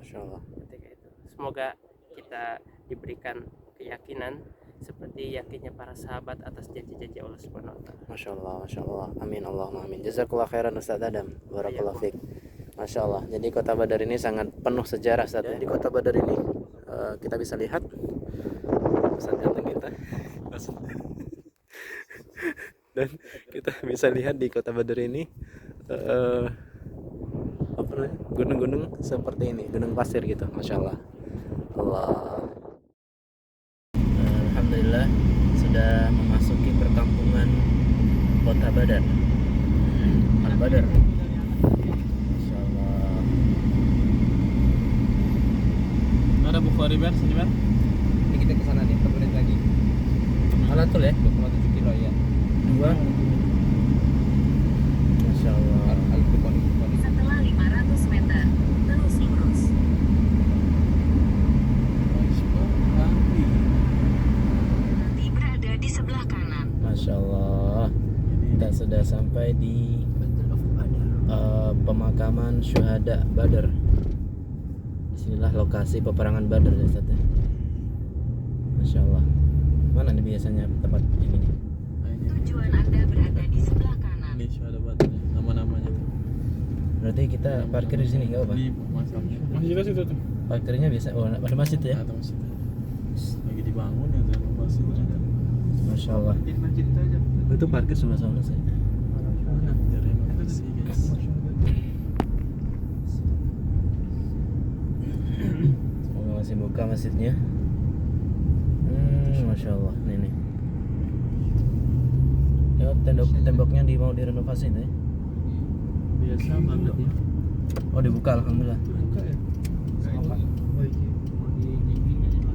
Masya Allah. ketika itu. Semoga kita diberikan keyakinan seperti yakinnya para sahabat atas janji-janji Allah Subhanahu wa taala. Masya Allah, Masya Allah. Amin, Allahumma amin. Jazakallah khairan Ustaz Adam. Barakallahu fiik. Masya Allah. Jadi Kota Badar ini sangat penuh sejarah Ustaz ya. Di Kota Badar ini kita bisa lihat Ustaz ganteng kita. Dan kita bisa lihat di Kota Badar ini apa namanya, gunung-gunung seperti ini, gunung pasir gitu. Masya Allah. Alhamdulillah sudah memasuki perkampungan Kota Badar. Al-Badar. Masya Allah. Ada Bukhari Bar, sini Bar. Ini kita ke sana nih, menit lagi. Alatul ya, 27 kilo ya. 2. Masya Allah. Setelah 500 meter, terus lurus. Nanti berada di sebelah kanan. Masya Allah. Kita sudah sampai di pemakaman syuhada Badar. Disinilah lokasi peperangan Badar ya Ustaz ya. Masya Allah. Mana nih biasanya tempat ini nih? Tujuan Anda berada di sebelah kanan. Ini ada batunya, nama-namanya tuh. Berarti kita parkir di sini nggak apa? Ini makamnya. Masjid ke situ tuh. Parkirnya biasa. Oh, ada masjid ya? Ada masjid. Lagi dibangun ya, renovasi ternyata. Masya Allah. Di masjid itu aja. Itu parkir sebelah sana saya. Direnovasi guys. Semoga masih buka masjidnya. Masya Allah. Nih. Ya, temboknya mau direnovasi itu ya? Biasa banget ya. Oh, dibuka alhamdulillah. Buka ya.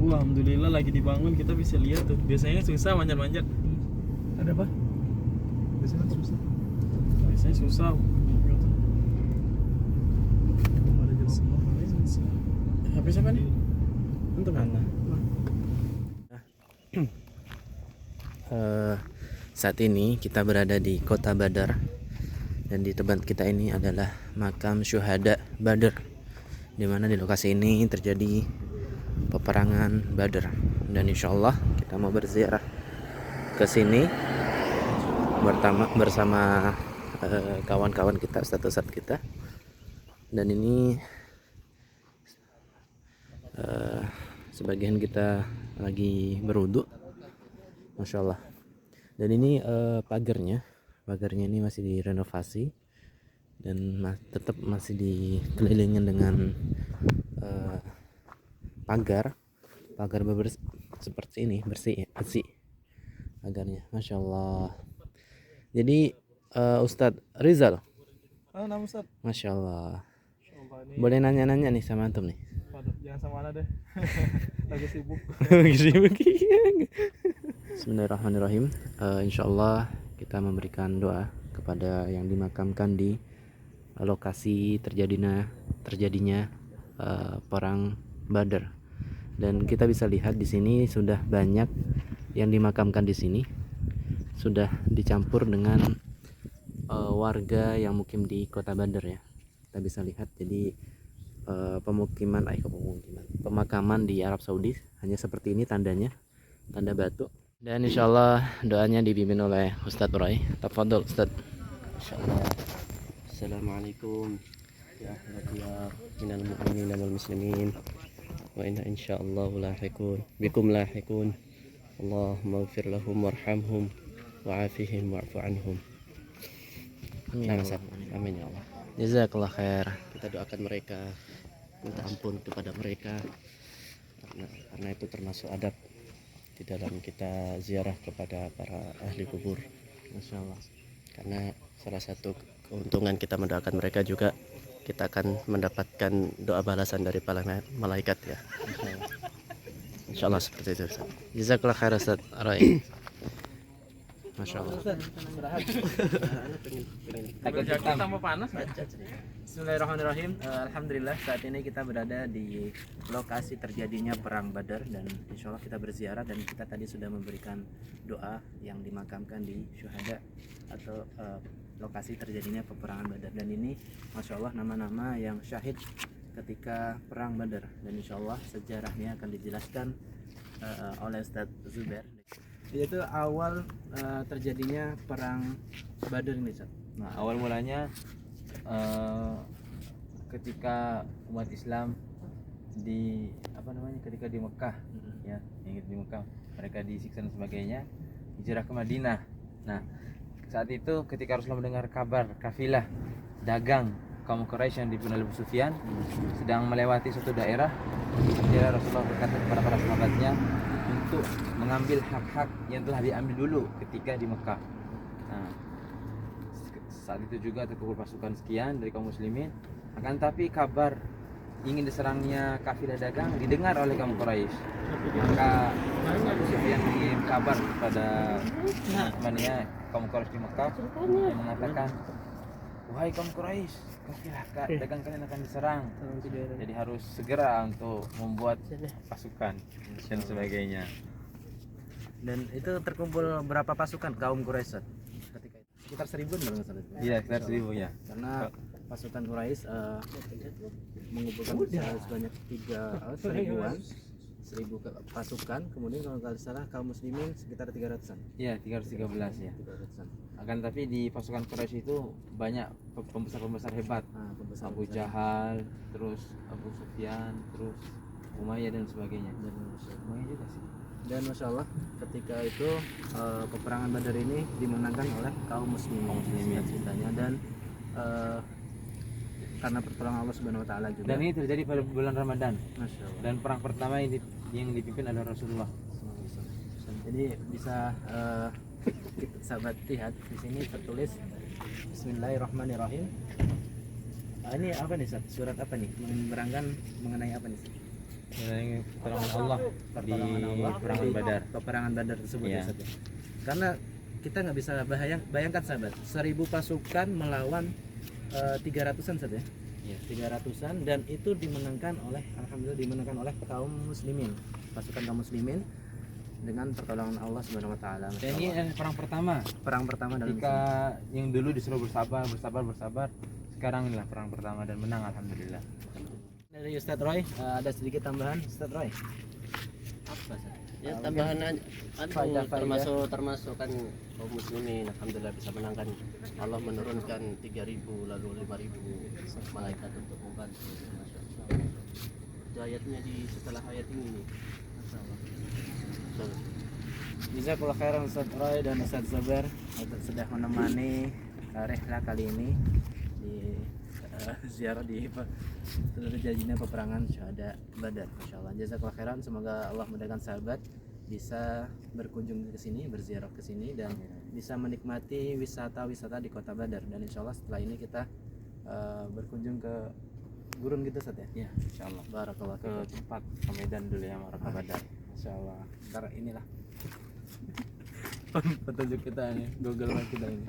Wah, alhamdulillah lagi dibangun, kita bisa lihat tuh. Biasanya susah manjat-manjat. Ada apa? Biasanya susah. Biasanya susah. HP siapa nih? Untuk mana? Saat ini kita berada di Kota Badar dan di tempat kita ini adalah makam syuhada Badar, di mana di lokasi ini terjadi peperangan Badar. Dan insya Allah kita mau berziarah ke sini bersama kawan-kawan kita, ustadz kita. Dan ini sebagian kita lagi berwudu, Masya Allah. Dan ini pagarnya ini masih direnovasi dan tetap masih dikelilingi dengan pagar seperti ini, bersih pagarnya, Masya Allah. Jadi Ustadz Rizal, Nama Ustaz. Masya Allah. Ini Boleh nanya-nanya nih sama antum nih. waduh, jangan sama Ana deh. Lagi sibuk. Bismillahirrahmanirrahim. Insyaallah kita memberikan doa kepada yang dimakamkan di lokasi terjadinya perang Badar. Dan kita bisa lihat di sini sudah banyak yang dimakamkan di sini, sudah dicampur dengan warga yang mukim di Kota Badar ya. Kita bisa lihat jadi pemakaman di Arab Saudi hanya seperti ini tandanya, tanda batu. Dan insyaallah doanya dibimbing oleh Ustadz Roy. Tafadhol Ustadz. Insyaallah. Assalamualaikum ya ahlal minal mu'minin wal muslimin wa inna insyaallah lahiqun bikum lahiqun. Allahumma ighfir lahum warhamhum wa'afihim wa'fu anhum. Amin ya Allah. Jazakallah khair. Kita doakan mereka, minta ampun kepada mereka karena itu termasuk adab di dalam kita ziarah kepada para ahli kubur. Masya Allah. Karena salah satu keuntungan kita mendoakan mereka juga kita akan mendapatkan doa balasan dari para malaikat ya. Insyaallah seperti itu. Jazakallah khair Ustadz Roy. Masya Allah. Jaket tambah panas. Bismillahirrahmanirrahim. Alhamdulillah saat ini kita berada di lokasi terjadinya perang Badar dan insya Allah kita berziarah dan kita tadi sudah memberikan doa yang dimakamkan di syuhada atau lokasi terjadinya peperangan Badar. Dan ini Masya Allah nama-nama yang syahid ketika perang Badar, dan insya Allah sejarahnya akan dijelaskan oleh Ustadz Zubair. Yaitu awal terjadinya perang Badar ini, Ustadz. Nah, awal mulanya ketika umat Islam ketika di Mekah, ya, yang di Mekah mereka disiksa dan sebagainya, hijrah ke Madinah. Nah, saat itu ketika Rasulullah mendengar kabar kafilah dagang kaum Quraisy yang dipimpin oleh Abu Sufyan sedang melewati suatu daerah, akhirnya Rasulullah berkata kepada para sahabatnya untuk mengambil hak-hak yang telah diambil dulu ketika di Mekah. Nah, saat itu juga terkumpul pasukan sekian dari kaum muslimin, akan tapi kabar ingin diserangnya kafilah dagang didengar oleh kaum Quraisy. Maka Abu Sufyan mengirim kabar kepada temannya kaum Quraisy di Mekah yang mengatakan, wahai kaum Quraisy, kafilah dagang kalian akan diserang, jadi harus segera untuk membuat pasukan dan sebagainya. Dan itu terkumpul berapa pasukan kaum Quraisy ketika itu? Sekitar 1000-an kalau nggak salah. Iya, sekitar 1000 ya. Karena pasukan Quraisy mengumpulkan sebanyak 1000 pasukan, kemudian kalau nggak salah kaum muslimin sekitar 300-an. Iya, 313 ya. 300-an. Akan tapi di pasukan Quraisy itu banyak pembesar-pembesar hebat. Abu Jahal, terus Abu Sufyan, terus Umayyah dan sebagainya. Dan Umayyah juga sih. Dan masya Allah ketika itu peperangan Badar ini dimenangkan oleh kaum muslimin ceritanya, dan karena pertolongan Allah Subhanahu Wa Taala juga. Dan ini terjadi pada bulan Ramadan. Masya Allah. Dan perang pertama yang dipimpin adalah Rasulullah. Jadi bisa kita sahabat lihat di sini tertulis Bismillahirrahmanirrahim. Ini apa nih, Ustaz? Surat apa nih? Menerangkan mengenai apa nih, Ustaz? Yang pertolongan Allah di peperangan Badar. Peperangan Badar tersebut Iya. ya, Ustaz. Karena kita nggak bisa bayangkan sahabat, 1000 pasukan melawan 300-an saja. Iya. 300-an, dan itu dimenangkan oleh, alhamdulillah dimenangkan oleh kaum muslimin, pasukan kaum muslimin dengan pertolongan Allah Subhanahu Wa Taala. Dan ini perang pertama. Perang pertama dalam Ketika yang dulu disuruh bersabar, sekarang inilah perang pertama dan menang alhamdulillah. Dari Ustadz Roy, ada sedikit tambahan, Ustadz Roy. Apa sih? Ya tambahan aja. Termasuk kan kaum muslimin alhamdulillah bisa menangkan. Allah menurunkan 3.000 lalu 5.000 malaikat untuk membantu. Masyaallah. Ayatnya setelah ayat ini nih. Jazakallah khairan Ustadz Roy dan Ustadz Zubair sudah menemani rehla kali ini di ziarah di terjadinya peperangan syuhada Badar. Masyaallah, jazakallah khairan. Semoga Allah mudahkan sahabat bisa berkunjung ke sini, berziarah ke sini, dan bisa menikmati wisata-wisata di Kota Badar. Dan insyaallah setelah ini kita berkunjung ke gurun gitu, Ustaz ya. Ya, insyaallah. Barakallah Ke tempat ke Medan dulu ya, Maraka Badar. Insyaallah. Ntar inilah petunjuk kita ini, Google Map kita ini.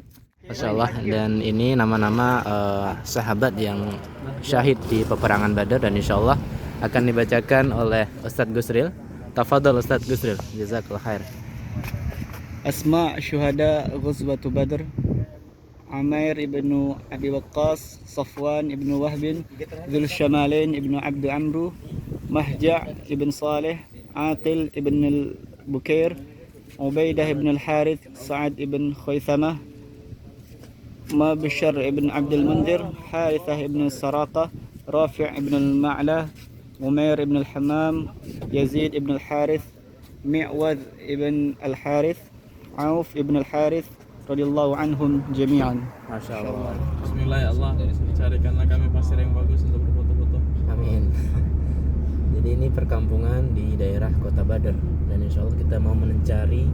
Masya Allah. Dan ini nama-nama sahabat yang syahid di peperangan Badar, dan insya Allah akan dibacakan oleh Ustadz Gusril. Tafadhol Ustadz Gusril, jazakallah khair. أسماء شهداء غزوة بدر: عمير بن أبي وقاص، صفوان بن وهب، ذو الشمالين بن عبد عمرو، مهجع بن صالح، عاقل بن البكير، عبيدة بن الحارث، سعد بن خيثمة، مبشر بن عبد المنذر، حارثة بن السراقة، رافع بن المعلى، عمير بن الحمام، يزيد بن الحارث، معوذ بن الحارث، عوف بن الحارث رضي الله عنهم جميعا. Masya Allah. Bismillah ya Allah, carikanlah kami pasir yang bagus untuk berfoto-foto. Amin. Jadi ini perkampungan di daerah Kota Badar, dan insya Allah kita mau mencari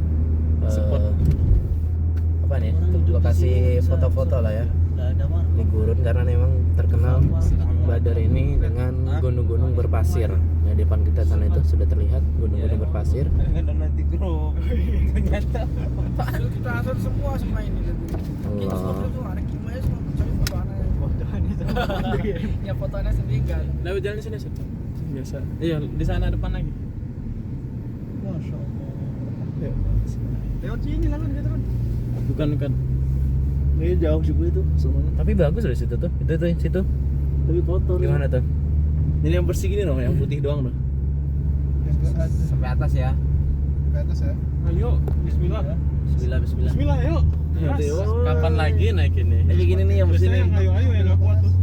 apa nih, lokasi foto-foto lah ya di gurun, karena memang terkenal Badar ini dengan gunung-gunung berpasir. Nah, di depan kita sana itu sudah terlihat gunung-gunung berpasir. Nanti grup. Ternyata Kita asal semua ini. Allah. Ada kimia semua cari fotoannya. Ya fotoannya sendiri kan. Lewat jalan di sini sih. Biasa. Iya, di sana depan lagi. Masya Allah. Lewat sini lalu gitu kan. Bukan. Ini jauh juga itu semuanya. Tapi bagus loh situ tuh. Itu situ. Tapi kotor. Gimana tuh? Ini yang bersih gini dong, yang putih doang dong. Sampai atas ya. Ayo, bismillah. Bismillah. Ayo. Kapan lagi naik ini? Kayak gini nih yang bersih nih. Ayo yang enggak kuat tuh.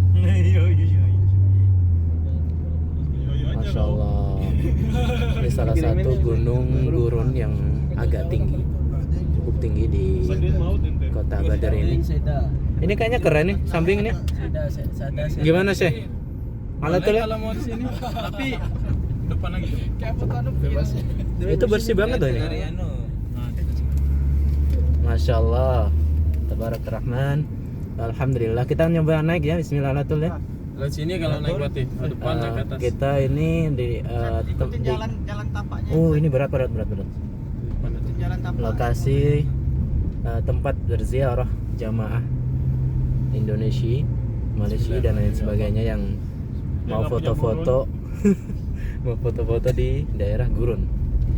Masya Allah. Ini salah satu gunung gurun yang agak tinggi, cukup tinggi di kota Badar ini. Ini kayaknya keren nih sampingnya. Gimana sih? Alatulnya? Kalau mau di sini, tapi depan lagi. Kayak foto bebas. Itu bersih banget tuh ini. Nah, Masya Allah. Tabarakalrahman. Alhamdulillah. Kita nyoba naik ya. Bismillahirrahmanirrahim. Lihat sini kalau naik berarti ke depan naik ke atas. Kita ini di jalan tapaknya. Oh, ini berat. Jalan tapak. Lokasi tempat berziarah jamaah Indonesia, Malaysia dan lain sebagainya yang mau foto-foto mau foto-foto di daerah gurun.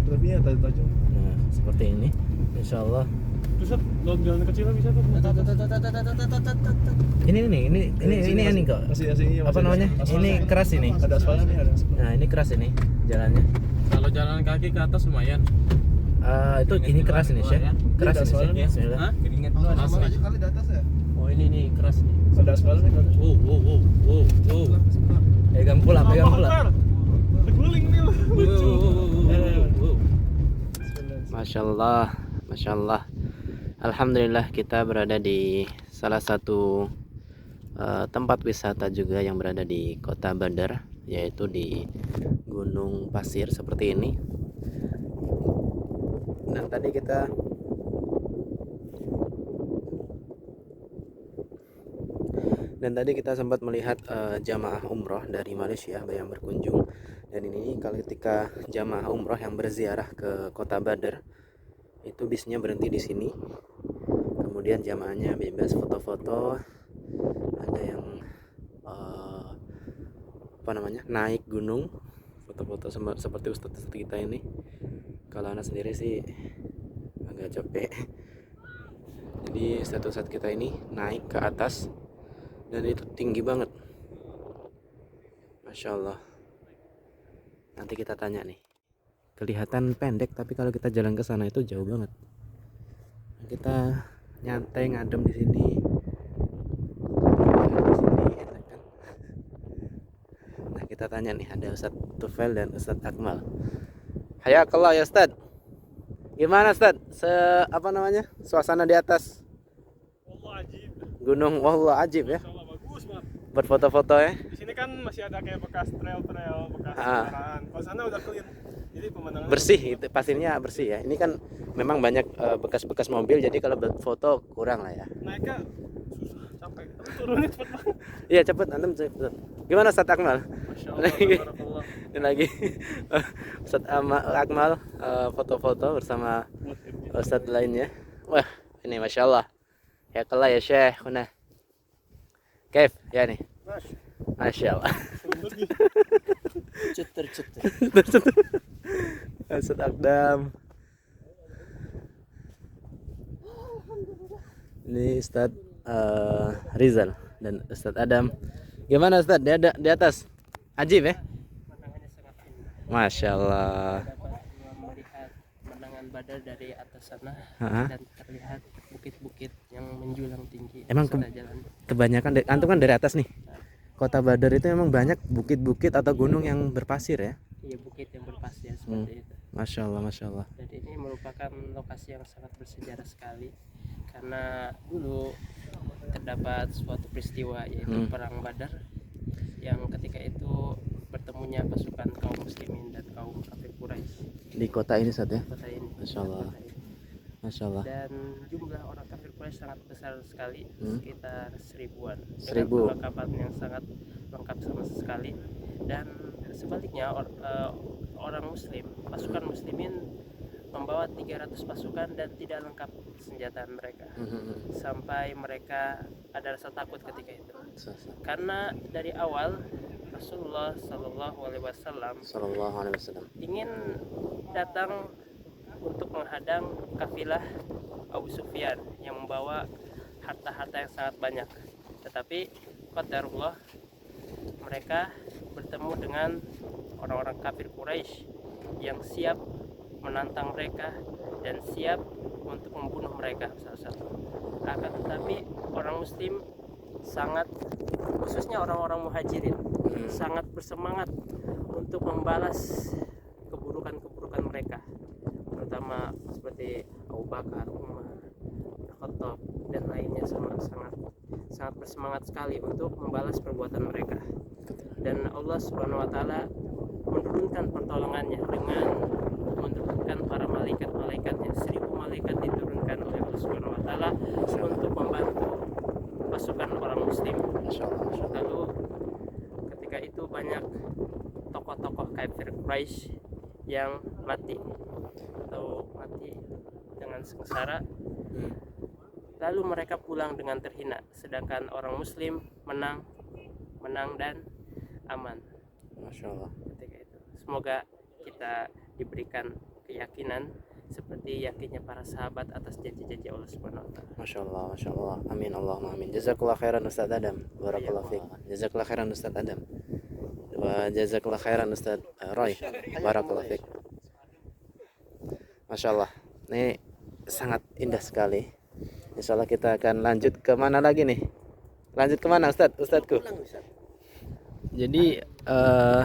Lebihnya tajam. Nah, seperti ini. Insya Allah. Terus lewat jalan kecil bisa tuh. Ini kok. Asli Apa namanya? Ini keras ini. Ada aspalnya nih, ada aspal. Nah, ini keras ini jalannya. Kalau jalan kaki ke atas lumayan. Itu ini keras ini, Syekh. Keras ini, Syekh. Bismillah. Hah? Keringet dulu. Asli. Kali di atas ya? Oh ini nih keras nih. Ada aspalnya nih. Wow. Pegang pula. Terguling nih. Masya Allah. Alhamdulillah kita berada di salah satu tempat wisata juga yang berada di kota Badar, yaitu di Gunung Pasir seperti ini. Dan tadi kita sempat melihat jamaah umroh dari Malaysia yang berkunjung. Dan ini kalau ketika jamaah umroh yang berziarah ke kota Badar, itu bisnya berhenti di sini. Kemudian jamaahnya bebas foto-foto. Ada yang naik gunung, foto-foto seperti ustadz kita ini. Kalau anak sendiri sih agak capek. Jadi ustadz kita ini naik ke atas dan itu tinggi banget. Masya Allah. Nanti kita tanya nih. Kelihatan pendek tapi kalau kita jalan ke sana itu jauh banget. Kita nyantai ngadem di sini. Enak kan? Nah, kita tanya nih, ada Ustadz Tufail dan Ustadz Akmal. Hayakallah ya Ustadz. Gimana Ustadz? Suasana di atas Gunung Wallah Ajib ya. Bagus banget. Buat foto-foto ya. Di sini kan masih ada kayak bekas trail, bekas kendaraan. Kalau sana udah clean. Jadi pemandangan Bersih, itu pasirnya bersih ya. Ini kan memang banyak bekas-bekas mobil, jadi kalau buat foto kurang lah ya. naiknya susah, capek. Tapi turunnya cepet banget. Iya cepet, antum cepet. Gimana Ustadz Akmal? Masya Allah, tabarakallah. Ini lagi Ustadz Akmal foto-foto bersama Ustadz lainnya. Wah, ini Masya Allah. Ya kalah ya Syekh. Kuna. Kaif ya nih. Masya Allah. Cuter. Ustadz Akdam. Ini Ustadz Rizal dan Ustadz Adam. Gimana Ustadz? Di atas? Ajib ya? Pemandangannya sangat indah. Masya Allah. Dapat melihat pemandangan Badar dari atas sana dan terlihat bukit-bukit yang menjulang tinggi. Emang jalan. Kebanyakan antum kan dari atas nih. Kota Badar itu memang banyak bukit-bukit atau gunung yang berpasir ya? Iya, bukit yang berpasir seperti itu. Masya Allah. Dan ini merupakan lokasi yang sangat bersejarah sekali karena dulu terdapat suatu peristiwa yaitu perang Badar yang ketika itu bertemunya pasukan kaum muslimin dan kaum kafir Quraisy Di kota ini Ustadz ya? di kota ini. Masya Allah. Kota ini. Masya Allah. Dan jumlah orang kafir Quraisy sangat besar sekali, sekitar 1000-an. Dengan 1000. perlengkapan yang sangat lengkap sama sekali. Dan sebaliknya orang muslim, pasukan muslimin membawa 300 pasukan dan tidak lengkap senjata mereka. Sampai mereka ada rasa takut ketika itu. Karena dari awal Rasulullah Sallallahu Alaihi Wasallam ingin datang untuk menghadang kafilah Abu Sufyan yang membawa harta-harta yang sangat banyak. Tetapi qadarullah mereka bertemu dengan orang-orang kafir Quraisy yang siap menantang mereka dan siap untuk membunuh mereka satu-satu. Akan tetapi orang muslim sangat, khususnya orang-orang muhajirin, sangat bersemangat untuk membalas keburukan-keburukan mereka, terutama seperti Abu Bakar, Umar, Khattab dan lainnya sangat bersemangat sekali untuk membalas perbuatan mereka. Dan Allah Subhanahu wa taala menurunkan pertolongannya dengan menurunkan para malaikat-malaikatnya. 1000 malaikat diturunkan oleh Allah Subhanahu wa taala untuk membantu pasukan orang muslim. Lalu ketika itu banyak tokoh-tokoh kafir Quraisy yang mati dengan sengsara. Lalu mereka pulang dengan terhina, sedangkan orang muslim menang dan aman. Masya Allah. Ketika itu semoga kita diberikan keyakinan seperti yakinnya para sahabat atas janji-janji Allah Subhanahu wa taala. Masya Allah, Masya Allah. Amin, Allahumma amin. Jazakallah khairan Ustaz Adam. Barakallah fiik. Jazakallah khairan Ustaz Adam. Wa jazakallah khairan Ustaz Roy. Barakallah fiik. Masya Allah. Ini sangat indah sekali. Insya Allah kita akan lanjut ke mana lagi nih? Lanjut ke mana Ustadku? Jadi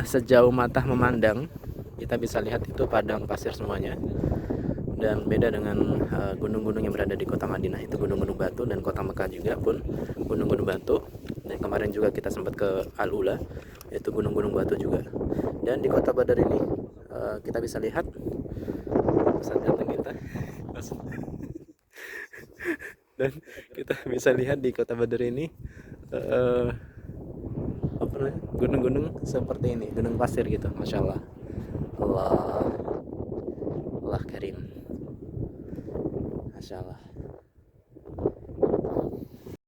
sejauh mata memandang kita bisa lihat itu padang pasir semuanya. Dan beda dengan gunung-gunung yang berada di kota Madinah, itu gunung-gunung batu, dan kota Mekah juga pun gunung-gunung batu. Dan kemarin juga kita sempat ke Al-Ula, yaitu gunung-gunung batu juga. Dan di kota Badar ini kita bisa lihat Ustaz ganteng kita. Dan kita bisa lihat di kota Badar ini gunung-gunung seperti ini, gunung pasir gitu. Masya Allah. Allah Karim. Masya Allah.